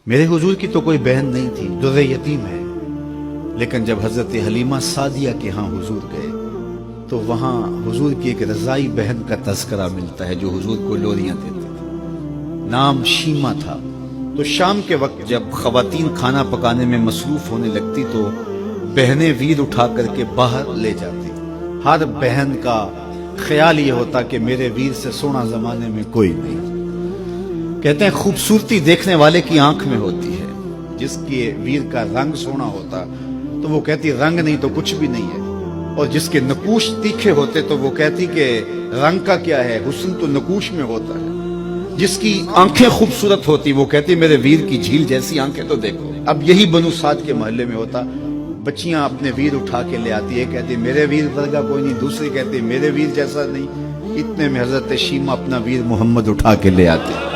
میرے حضور کی تو کوئی بہن نہیں تھی، در یتیم ہے، لیکن جب حضرت حلیمہ سعدیہ کے ہاں حضور گئے تو وہاں حضور کی ایک رضائی بہن کا تذکرہ ملتا ہے جو حضور کو لوریاں دیتی تھی، نام شیمہ تھا۔ تو شام کے وقت جب خواتین کھانا پکانے میں مصروف ہونے لگتی تو بہنیں ویر اٹھا کر کے باہر لے جاتی۔ ہر بہن کا خیال یہ ہوتا کہ میرے ویر سے سونا زمانے میں کوئی نہیں۔ کہتے ہیں خوبصورتی دیکھنے والے کی آنکھ میں ہوتی ہے، جس کے ویر کا رنگ سونا ہوتا تو وہ کہتی رنگ نہیں تو کچھ بھی نہیں ہے، اور جس کے نقوش تیکھے ہوتے تو وہ کہتی کہ رنگ کا کیا ہے، حسن تو نقوش میں ہوتا ہے۔ جس کی آنکھیں خوبصورت ہوتی وہ کہتی میرے ویر کی جھیل جیسی آنکھیں تو دیکھو۔ اب یہی بنو سعد کے محلے میں ہوتا، بچیاں اپنے ویر اٹھا کے لے آتی ہے، کہتی میرے ویر ورگا کوئی نہیں، دوسری کہتی میرے ویر جیسا نہیں۔ اتنے میں حضرت شیمہ اپنا ویر محمد اٹھا کے لے آتے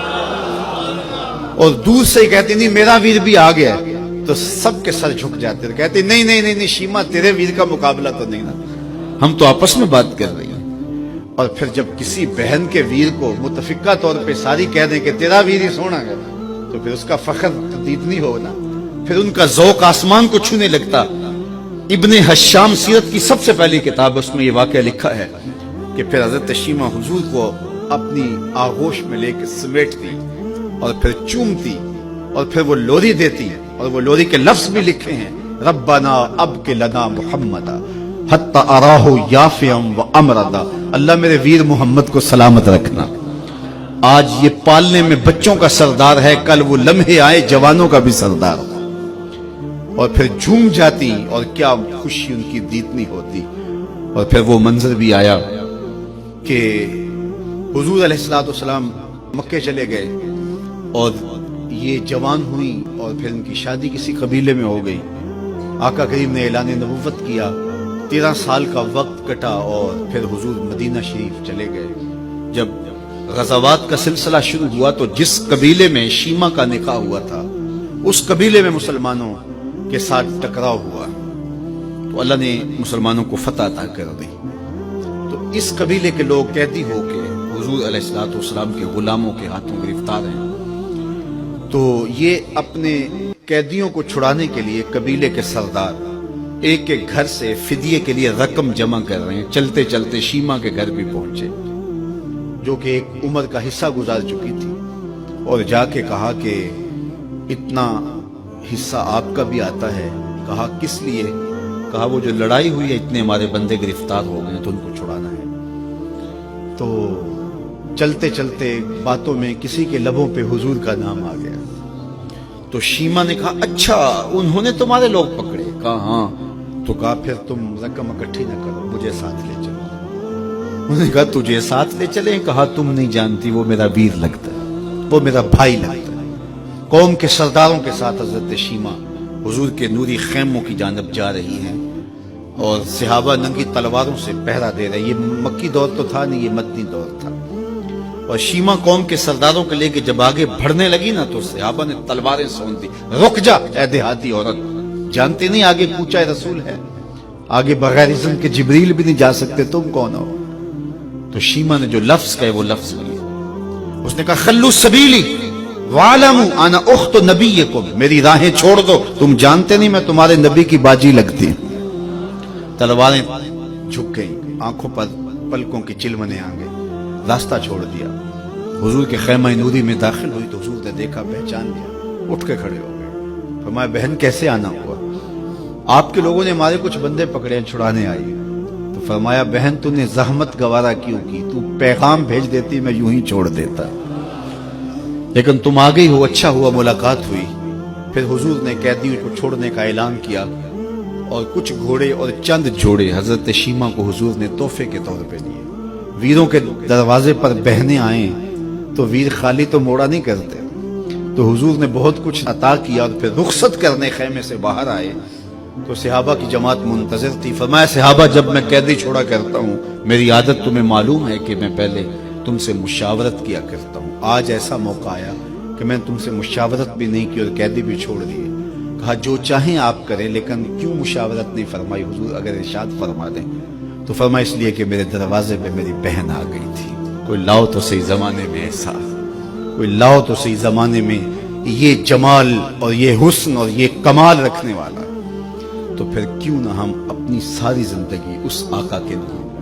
اور دور سے کہتی نہیں میرا ویر بھی آ گیا، تو سب کے سر جھک جاتے، کہتے نہیں نہیں نہیں شیمہ تیرے ویر کا مقابلہ تو نہیں نا، ہم تو آپس میں بات کر رہی ہیں۔ اور پھر جب کسی بہن کے ویر کو متفقہ طور پہ ساری کہہ دیں کہ تیرا ویر ہی سونا ہے تو پھر اس کا فخر تردید نہیں ہونا، پھر ان کا ذوق آسمان کو چھونے لگتا۔ ابن حشام سیرت کی سب سے پہلی کتاب، اس میں یہ واقعہ لکھا ہے کہ پھر حضرت شیمہ حضور کو اپنی آغوش میں لے کے سمیٹتی اور پھر چومتی اور پھر وہ لوری دیتی، اور وہ لوری کے لفظ بھی لکھے ہیں، ربنا ابق لنا محمدا حتی اراہ یافعا وامردا، اللہ میرے ویر محمد کو سلامت رکھنا۔ آج یہ پالنے میں بچوں کا سردار ہے، کل وہ لمحے آئے جوانوں کا بھی سردار ہو۔ اور پھر جھوم جاتی اور کیا خوشی ان کی دیتنی ہوتی۔ اور پھر وہ منظر بھی آیا کہ حضور علیہ السلام مکے چلے گئے اور یہ جوان ہوئی اور پھر ان کی شادی کسی قبیلے میں ہو گئی۔ آقا کریم نے اعلان نبوت کیا، 13 سال کا وقت کٹا اور پھر حضور مدینہ شریف چلے گئے۔ جب غزوات کا سلسلہ شروع ہوا تو جس قبیلے میں شیمہ کا نکاح ہوا تھا اس قبیلے میں مسلمانوں کے ساتھ ٹکراؤ ہوا تو اللہ نے مسلمانوں کو فتح عطا کر دی۔ تو اس قبیلے کے لوگ قیدی ہو کے حضور علیہ السلام کے غلاموں کے ہاتھوں گرفتار ہیں۔ تو یہ اپنے قیدیوں کو چھڑانے کے لیے قبیلے کے سردار ایک ایک گھر سے فدیے کے لیے رقم جمع کر رہے ہیں۔ چلتے چلتے شیمہ کے گھر بھی پہنچے جو کہ ایک عمر کا حصہ گزار چکی تھی، اور جا کے کہا کہ اتنا حصہ آپ کا بھی آتا ہے۔ کہا کس لیے؟ کہا وہ جو لڑائی ہوئی ہے اتنے ہمارے بندے گرفتار ہو گئے تو ان کو چھڑانا ہے۔ تو چلتے چلتے باتوں میں کسی کے لبوں پہ حضور کا نام آ گیا تو شیمہ نے کہا اچھا انہوں نے تمہارے لوگ پکڑے؟ کہا ہاں۔ تو کہا پھر تم رقم اکٹھی نہ کرو، مجھے ساتھ لے چلو۔ انہوں نے کہا تجھے ساتھ لے چلیں؟ کہا تم نہیں جانتی وہ میرا ویر لگتا ہے، وہ میرا بھائی لگتا ہے۔ قوم کے سرداروں کے ساتھ حضرت شیمہ حضور کے نوری خیموں کی جانب جا رہی ہیں اور صحابہ ننگی تلواروں سے پہرا دے رہے۔ یہ مکی دور تو تھا نہیں، یہ مدنی دور تھا۔ اور شیمہ قوم کے سرداروں کو لے کے جب آگے بڑھنے لگی نا تو صحابہ نے تلواریں سون دی، رک جا اے دیہاتی عورت، جانتے نہیں آگے کوچہ رسول ہے، آگے بغیر اذن کے جبریل بھی نہیں جا سکتے، تم کون ہو؟ تو شیمہ نے جو لفظ کہے وہ لفظ لیے، اس نے کہا خلو سبیلی وَعَلَمُوا أَنَا أُخْتُ نَبِيِّكُمْ، میری راہیں چھوڑ دو، تم جانتے نہیں میں تمہارے نبی کی باجی لگتی۔ تلواریں جھک گئیں، آنکھوں پر پلکوں کی چلمنے آ گئے، راستہ چھوڑ دیا۔ حضور کے خیمہ نوری میں داخل ہوئی تو حضور نے دیکھا، پہچان لیا، اٹھ کے کھڑے ہو گئے۔ فرمایا بہن کیسے آنا ہوا؟ آپ کے لوگوں نے ہمارے کچھ بندے پکڑے ہیں، چھڑانے آئی۔ تو فرمایا بہن تو نے زحمت گوارا کیوں کی؟ تو پیغام بھیج دیتی میں یوں ہی چھوڑ دیتا، لیکن تم آ گئی ہو، اچھا ہوا ملاقات ہوئی۔ پھر حضور نے قیدیوں کو چھوڑنے کا اعلان کیا اور کچھ گھوڑے اور چند جوڑے حضرت شیمہ کو حضور نے تحفے کے طور پہ دیے۔ ویروں کے دروازے پر بہنیں آئیں تو ویر خالی تو موڑا نہیں کرتے، تو حضور نے بہت کچھ عطا کیا۔ اور پھر رخصت کرنے خیمے سے باہر آئے تو صحابہ کی جماعت منتظر تھی۔ فرمایا صحابہ جب میں قیدی چھوڑا کرتا ہوں میری عادت تمہیں معلوم ہے کہ میں پہلے تم سے مشاورت کیا کرتا ہوں، آج ایسا موقع آیا کہ میں تم سے مشاورت بھی نہیں کی اور قیدی بھی چھوڑ دیے۔ کہا جو چاہیں آپ کریں، لیکن کیوں مشاورت نہیں فرمائی حضور؟ اگر ارشاد فرما دیں تو فرمایا اس لیے کہ میرے دروازے پہ میری بہن آ گئی تھی۔ کوئی لاؤ تو صحیح زمانے میں ایسا، کوئی لاؤ تو صحیح زمانے میں یہ جمال اور یہ حسن اور یہ کمال رکھنے والا، تو پھر کیوں نہ ہم اپنی ساری زندگی اس آقا کے نام